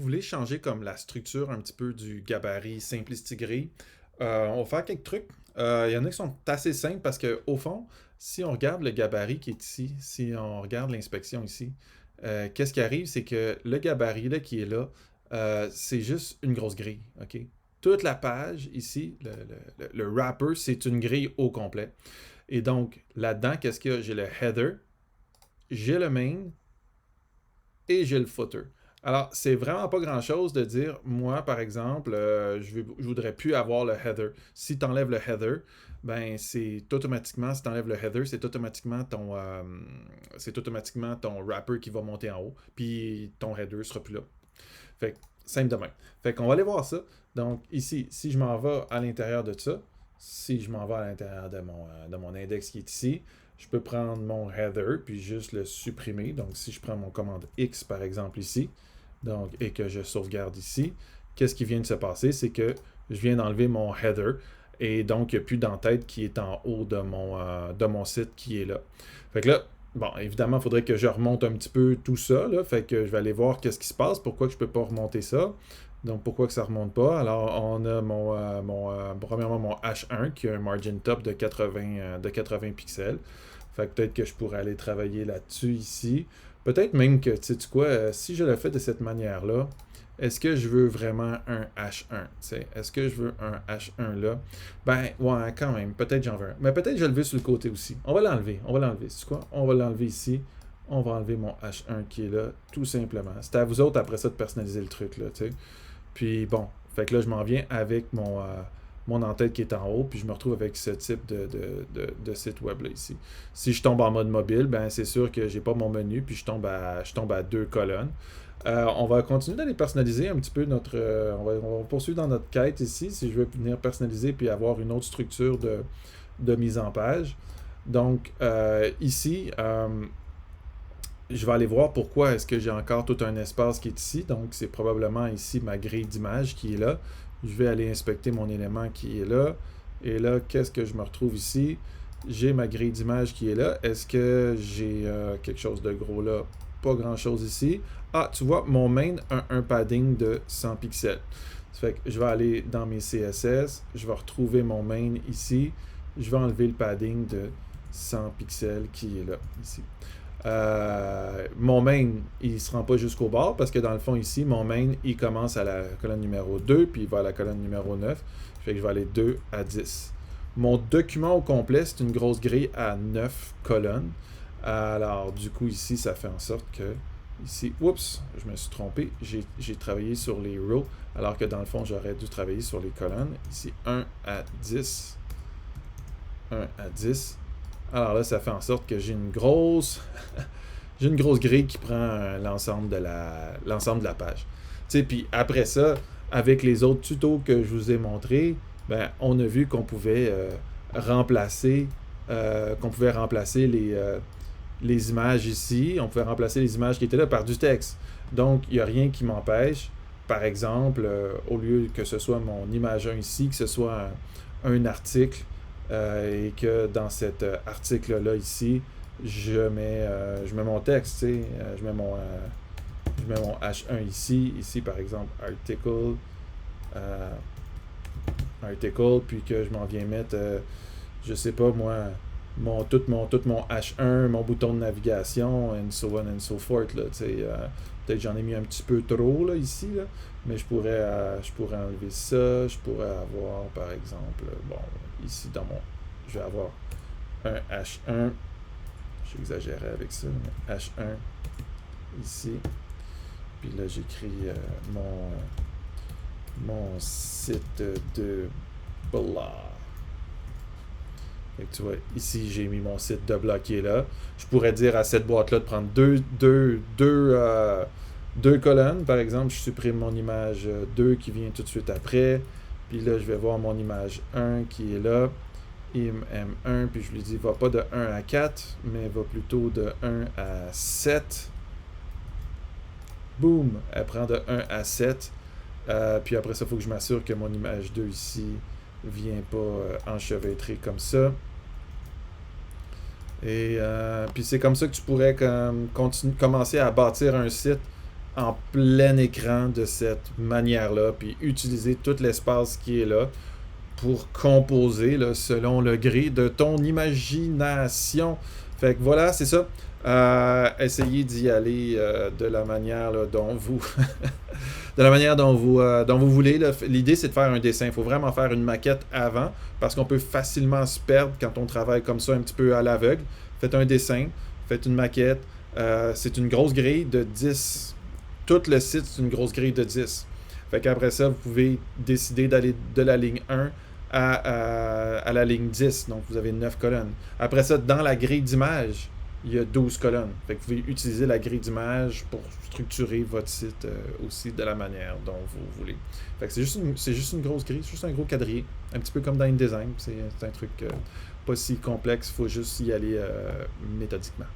Vous voulez changer comme la structure un petit peu du gabarit Simplicity Grid, on va faire quelques trucs. Il y en a qui sont assez simples parce que au fond, si on regarde le gabarit qui est ici, si on regarde l'inspection ici, qu'est-ce qui arrive, c'est que le gabarit là, qui est là, c'est juste une grosse grille, OK? Toute la page ici, le wrapper, c'est une grille au complet. Et donc, là-dedans, qu'est-ce qu'il y a? J'ai le header, j'ai le main, et j'ai le footer. Alors, c'est vraiment pas grand-chose de dire, moi, par exemple, je voudrais plus avoir le header. Si tu enlèves le header, ben c'est automatiquement, si tu enlèves le header, c'est automatiquement ton wrapper qui va monter en haut, puis ton header sera plus là. Fait que, simple de même. Fait qu'on va aller voir ça. Donc, ici, si je m'en vais à l'intérieur de ça, si je m'en vais à l'intérieur de mon index qui est ici, je peux prendre mon header puis juste le supprimer. Donc, si je prends mon commande X, par exemple, ici, donc, et que je sauvegarde ici, qu'est-ce qui vient de se passer? C'est que je viens d'enlever mon header et donc, il n'y a plus d'entête qui est en haut de mon site qui est là. Fait que là, bon, évidemment, il faudrait que je remonte un petit peu tout ça, là. Fait que je vais aller voir qu'est-ce qui se passe, pourquoi que je ne peux pas remonter ça. Donc, pourquoi que ça ne remonte pas? Alors, on a premièrement, mon H1 qui a un margin top de 80 pixels. Fait que peut-être que je pourrais aller travailler là-dessus ici. Peut-être même que, tu sais quoi, si je le fais de cette manière-là, est-ce que je veux vraiment un H1? Est-ce que je veux un H1 là? Ben, ouais, quand même. Peut-être j'en veux un. Mais peut-être je vais le lever sur le côté aussi. On va l'enlever. On va l'enlever. C'est quoi? On va l'enlever ici. On va enlever mon H1 qui est là, tout simplement. C'est à vous autres après ça de personnaliser le truc, là, tu sais. Puis bon, fait que là, je m'en viens avec mon en-tête qui est en haut, puis je me retrouve avec ce type de site web là ici. Si je tombe en mode mobile, ben c'est sûr que j'ai pas mon menu, puis je tombe à deux colonnes. On va continuer d'aller personnaliser un petit peu on va poursuivre dans notre quête ici, si je veux venir personnaliser puis avoir une autre structure de mise en page. Donc, ici, je vais aller voir pourquoi est-ce que j'ai encore tout un espace qui est ici. Donc, c'est probablement ici ma grille d'image qui est là. Je vais aller inspecter mon élément qui est là. Et là, qu'est-ce que je me retrouve ici? J'ai ma grille d'image qui est là. Est-ce que j'ai quelque chose de gros là? Pas grand-chose ici. Ah, tu vois, mon main a un padding de 100 pixels. Ça fait que je vais aller dans mes CSS. Je vais retrouver mon main ici. Je vais enlever le padding de 100 pixels qui est là, ici. Mon main, il ne se rend pas jusqu'au bord parce que dans le fond ici, mon main, il commence à la colonne numéro 2 puis il va à la colonne numéro 9. Fait que je vais aller 2 à 10. Mon document au complet, c'est une grosse grille à 9 colonnes. Alors du coup ici, ça fait en sorte que ici, oups, je me suis trompé, j'ai travaillé sur les rows alors que dans le fond, j'aurais dû travailler sur les colonnes. Ici, 1 à 10. 1 à 10. Alors là, ça fait en sorte que j'ai une grosse j'ai une grosse grille qui prend l'ensemble de la page. Tu sais, puis après ça, avec les autres tutos que je vous ai montrés, ben, on a vu remplacer qu'on pouvait remplacer les images ici, on pouvait remplacer les images qui étaient là par du texte. Donc, il n'y a rien qui m'empêche, par exemple, au lieu que ce soit mon image 1 ici, que ce soit un article et que dans cet article-là ici, je mets mon texte, tu sais, je mets mon H1 ici, ici par exemple euh, article, puis que je m'en viens mettre, je sais pas moi, tout mon H1, mon bouton de navigation, and so on and so forth, là, tu sais, peut-être j'en ai mis un petit peu trop, là, ici, là, mais je pourrais enlever ça, je pourrais avoir, par exemple, bon, ici je vais avoir un H1, j'exagérais avec ça, mais H1, ici, puis là, j'écris mon site de blog. Fait que tu vois, ici, j'ai mis mon site de blog qui est là. Je pourrais dire à cette boîte-là de prendre deux colonnes. Par exemple, je supprime mon image 2 qui vient tout de suite après. Puis là, je vais voir mon image 1 qui est là. IM1, puis je lui dis, va pas de 1 à 4, mais va plutôt de 1 à 7. Boum! Elle prend de 1 à 7. Puis après ça, il faut que je m'assure que mon image 2 ici vient pas enchevêtrer comme ça. Et puis c'est comme ça que tu pourrais commencer à bâtir un site en plein écran de cette manière-là, puis utiliser tout l'espace qui est là pour composer là, selon le gré de ton imagination. Fait que voilà, c'est ça. Essayez d'y aller de la manière là, dont vous de la manière dont vous voulez. L'idée, c'est de faire un dessin. Il faut vraiment faire une maquette avant parce qu'on peut facilement se perdre quand on travaille comme ça un petit peu à l'aveugle. Faites un dessin, faites une maquette. C'est une grosse grille de 10. Tout le site, c'est une grosse grille de 10. Fait qu'après ça, vous pouvez décider d'aller de la ligne 1 à la ligne 10. Donc, vous avez 9 colonnes. Après ça, dans la grille d'image, il y a 12 colonnes. Fait que vous pouvez utiliser la grille d'image pour structurer votre site aussi de la manière dont vous voulez. Fait que c'est juste une grosse grille, c'est juste un gros quadrillé. Un petit peu comme dans InDesign. C'est un truc pas si complexe, il faut juste y aller méthodiquement.